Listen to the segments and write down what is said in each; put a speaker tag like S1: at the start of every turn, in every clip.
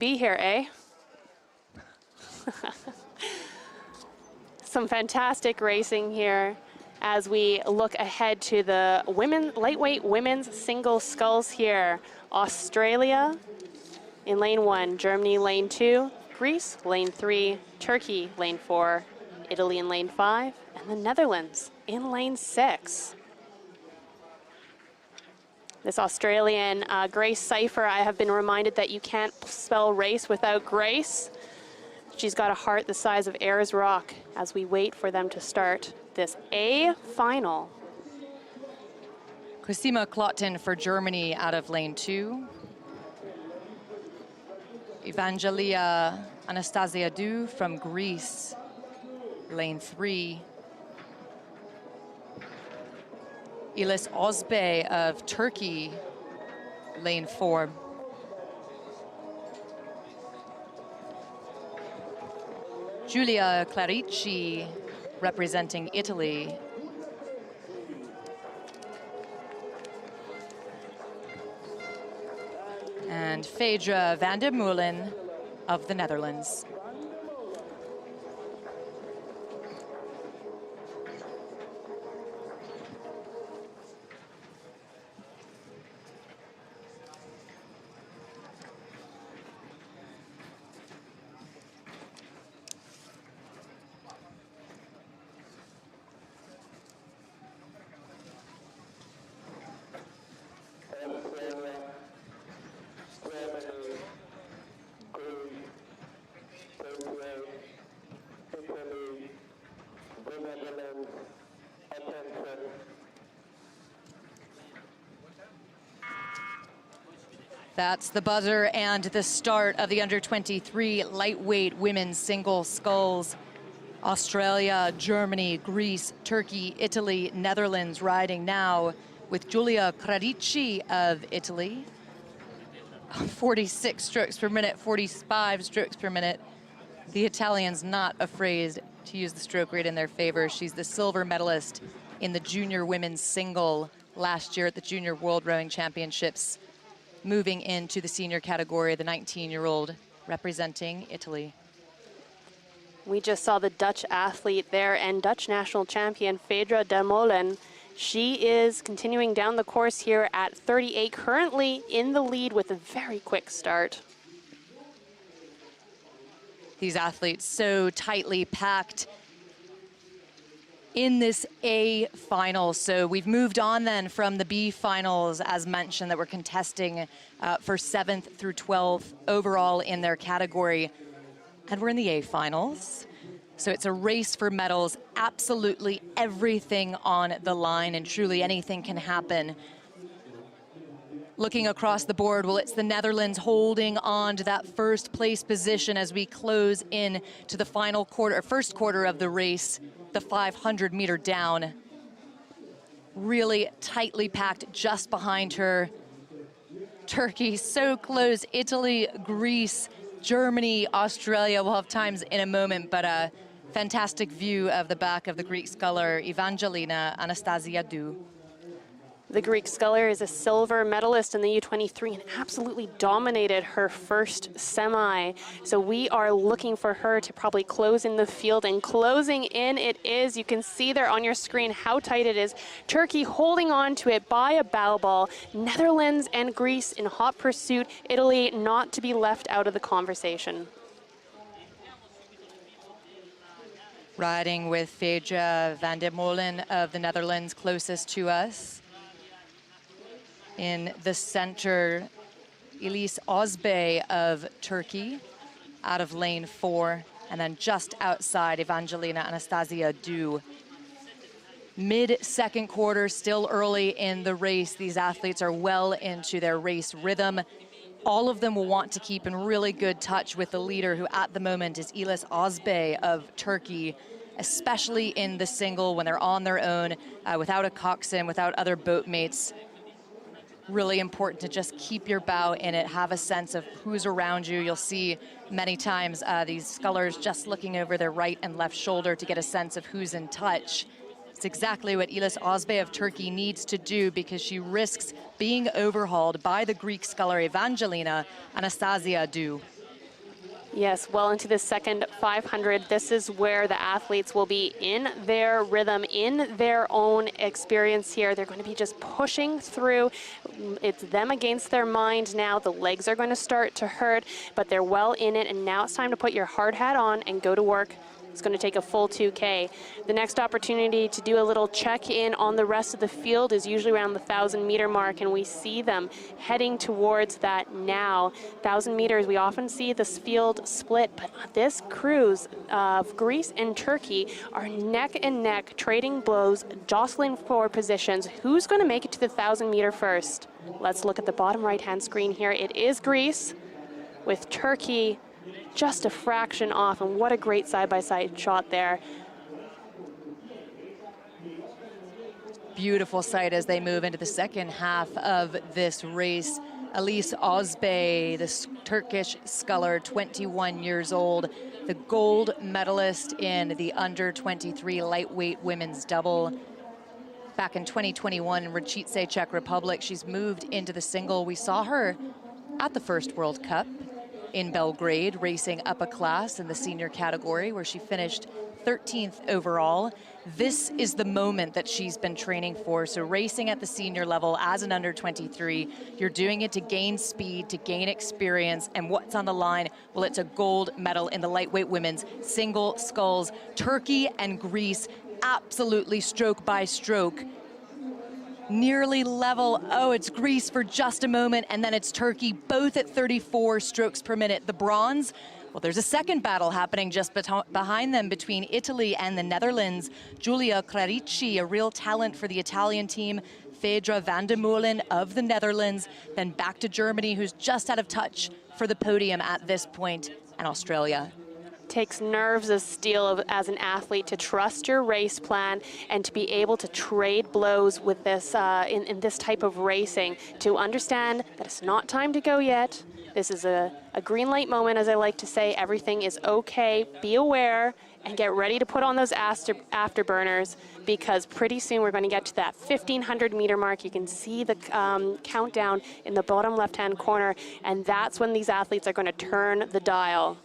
S1: be here, eh? Some fantastic racing here as we look ahead to the lightweight women's single sculls here. Australia in lane 1, Germany lane 2, Greece lane 3, Turkey lane 4, Italy in lane 5, and the Netherlands in lane 6. This Australian Grace Cypher, I have been reminded that you can't spell race without grace. She's got a heart the size of Ayers Rock as we wait for them to start this A final.
S2: Cosima Klotten for Germany out of lane 2. Evangelia Anastasiadou from Greece, lane 3. Elis Özbay of Turkey, lane 4. Giulia Clarici representing Italy. And Phaedra van der Meulen of the Netherlands. That's the buzzer and the start of the under-23 lightweight women's single sculls. Australia, Germany, Greece, Turkey, Italy, Netherlands riding now with Giulia Clarici of Italy. 46 strokes per minute, 45 strokes per minute. The Italians not afraid to use the stroke rate in their favor. She's the silver medalist in the junior women's single last year at the Junior World Rowing Championships. Moving into the senior category, the 19-year-old representing Italy.
S1: We just saw the Dutch athlete there and Dutch national champion Phaedra van der Meulen. She is continuing down the course here at 38, currently in the lead with a very quick start.
S2: These athletes so tightly packed in this A final. So we've moved on then from the B finals, as mentioned, that we're contesting for 7th through 12th overall in their category. And we're in the A finals. So it's a race for medals, absolutely everything on the line, and truly anything can happen. Looking across the board, well, it's the Netherlands holding on to that first place position as we close in to the final quarter, first quarter of the race, the 500 meter down. Really tightly packed just behind her. Turkey so close, Italy, Greece, Germany, Australia. We'll have times in a moment, but a fantastic view of the back of the Greek sculler, Evangelina Anastasiadou.
S1: The Greek sculler is a silver medalist in the U23 and absolutely dominated her first semi. So we are looking for her to probably close in the field, and closing in it is. You can see there on your screen how tight it is. Turkey holding on to it by a bow ball. Netherlands and Greece in hot pursuit. Italy not to be left out of the conversation.
S2: Riding with Phaedra van der Meulen of the Netherlands closest to us. In the center, Elis Özbay of Turkey out of lane 4, and then just outside Evangelina Anastasiadou. Mid-second quarter, still early in the race. These athletes are well into their race rhythm. All of them will want to keep in really good touch with the leader, who at the moment is Elis Özbay of Turkey, especially in the single when they're on their own, without a coxswain, without other boatmates. Really important to just keep your bow in it, have a sense of who's around you. You'll see many times these scullers just looking over their right and left shoulder to get a sense of who's in touch. It's exactly what Elis Özbay of Turkey needs to do, because she risks being overhauled by the Greek sculler Evangelina Anastasiadou.
S1: Yes, well into the second 500. This is where the athletes will be in their rhythm, in their own experience here. They're going to be just pushing through. It's them against their mind now. The legs are going to start to hurt, but they're well in it, and now it's time to put your hard hat on and go to work. It's going to take a full 2K. The next opportunity to do a little check-in on the rest of the field is usually around the 1,000-meter mark, and we see them heading towards that now. 1,000 meters, we often see this field split, but this cruise of Greece and Turkey are neck and neck, trading blows, jostling for positions. Who's going to make it to the 1,000-meter first? Let's look at the bottom right-hand screen here. It is Greece, with Turkey just a fraction off, and what a great side-by-side shot there.
S2: Beautiful sight as they move into the second half of this race. Elis Özbay, the Turkish sculler, 21 years old, the gold medalist in the under-23 lightweight women's double. Back in 2021 in Račice, Czech Republic, she's moved into the single. We saw her at the first World Cup in Belgrade, racing up a class in the senior category, where she finished 13th overall. This is the moment that she's been training for. So racing at the senior level as an under-23, you're doing it to gain speed, to gain experience, and what's on the line? Well, it's a gold medal in the lightweight women's single sculls. Turkey and Greece, absolutely stroke by stroke, nearly level. Oh, it's Greece for just a moment, and then it's Turkey, both at 34 strokes per minute. The bronze, well, there's a second battle happening just behind them between Italy and the Netherlands. Giulia Clarici, a real talent for the Italian team. Fedra van der Molen of the Netherlands. Then back to Germany, who's just out of touch for the podium at this point, and Australia.
S1: Takes nerves of steel as an athlete to trust your race plan and to be able to trade blows with this in this type of racing, to understand that it's not time to go yet. This is a green light moment, as I like to say. Everything is okay. Be aware and get ready to put on those afterburners, because pretty soon we're going to get to that 1,500-meter mark. You can see the countdown in the bottom left-hand corner, and that's when these athletes are going to turn the dial.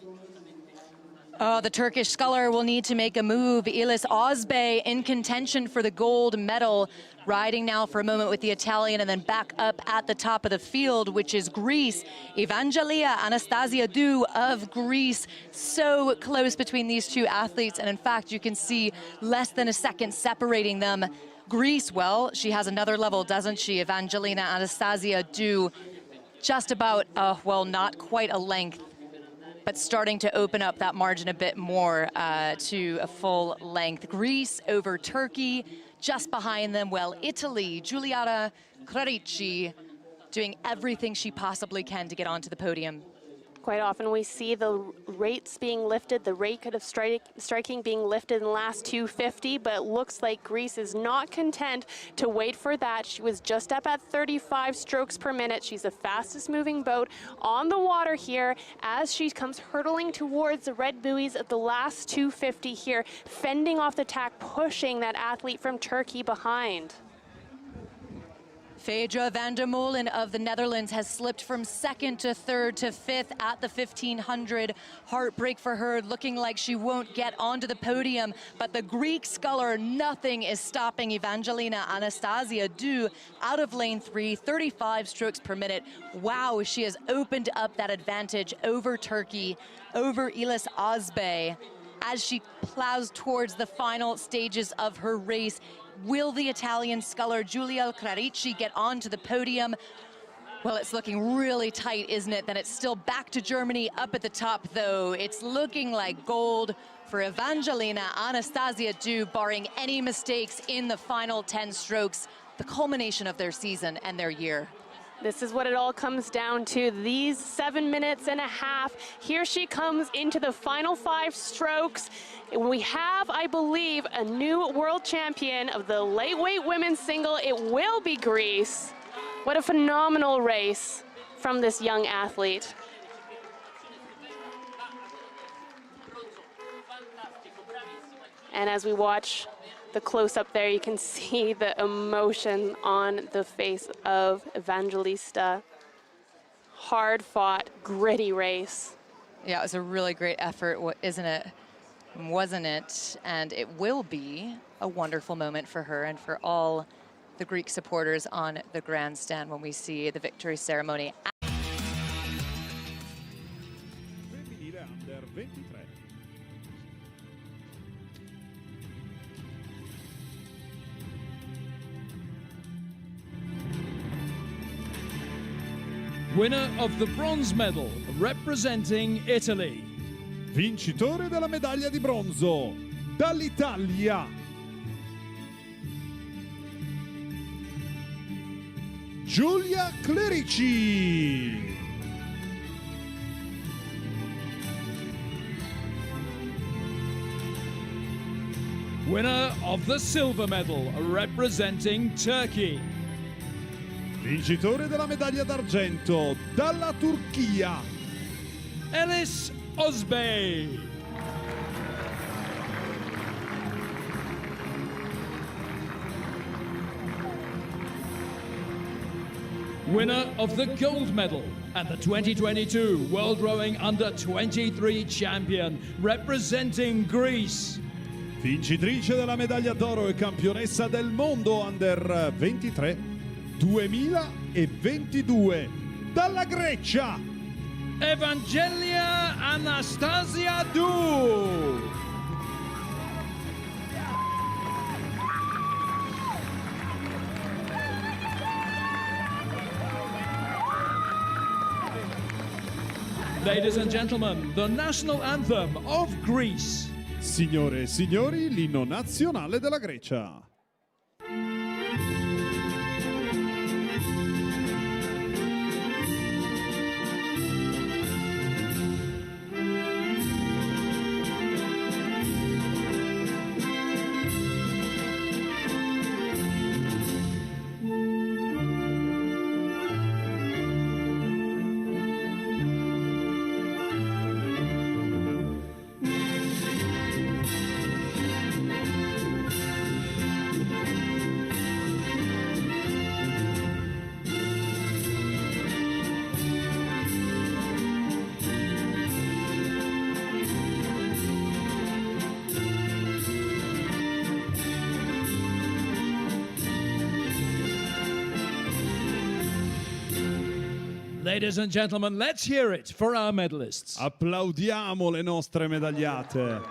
S2: Oh, the Turkish sculler will need to make a move. Elis Özbay in contention for the gold medal, riding now for a moment with the Italian, and then back up at the top of the field, which is Greece. Evangelia Anastasiadou of Greece. So close between these two athletes, and in fact, you can see less than a second separating them. Greece, well, she has another level, doesn't she? Evangelina Anastasiadou, just about, well, not quite a length, but starting to open up that margin a bit more to a full length. Greece over Turkey, just behind them, well, Italy, Giulia Clarici, doing everything she possibly can to get onto the podium.
S1: Quite often we see the rates being lifted, the rate of striking being lifted in the last 250, but it looks like Greece is not content to wait for that. She was just up at 35 strokes per minute. She's the fastest moving boat on the water here as she comes hurtling towards the red buoys at the last 250 here, fending off the tack, pushing that athlete from Turkey behind.
S2: Fedra van der Molen of the Netherlands has slipped from second to third to fifth at the 1,500. Heartbreak for her, looking like she won't get onto the podium. But the Greek sculler, nothing is stopping Evangelina Anastasiadou out of lane 3, 35 strokes per minute. Wow, she has opened up that advantage over Turkey, over Elis Özbay, as she plows towards the final stages of her race. Will the Italian sculler Giulia Clarici get onto the podium? Well, it's looking really tight, isn't it? Then it's still back to Germany up at the top, though. It's looking like gold for Evangelina Anastasiadou, barring any mistakes in the final 10 strokes, the culmination of their season and their year.
S1: This is what it all comes down to, these 7 minutes and a half. Here she comes into the final 5 strokes. We have, I believe, a new world champion of the lightweight women's single. It will be Greece. What a phenomenal race from this young athlete. And as we watch the close-up there, you can see the emotion on the face of Evangelista. Hard-fought, gritty race.
S2: Yeah, it was a really great effort, isn't it? Wasn't it? And it will be a wonderful moment for her and for all the Greek supporters on the grandstand when we see the victory ceremony.
S3: Femminile under 23.
S4: Winner of the bronze medal representing Italy.
S3: Vincitore della medaglia di bronzo dall'Italia, Giulia Clerici.
S4: Winner of the silver medal representing Turkey.
S3: Vincitore della medaglia d'argento dalla Turchia,
S4: Elis Özbay. Winner of the gold medal and the 2022 World Rowing Under 23 Champion representing Greece.
S3: vincitrice della medaglia d'oro e campionessa del mondo under 23 2022 dalla Grecia,
S4: Evangelia Anastasiadou. Ladies and gentlemen, the national anthem of Greece.
S3: Signore e signori, l'inno nazionale della Grecia.
S4: Ladies and gentlemen, let's hear it for our medalists.
S3: Applaudiamo le nostre medagliate.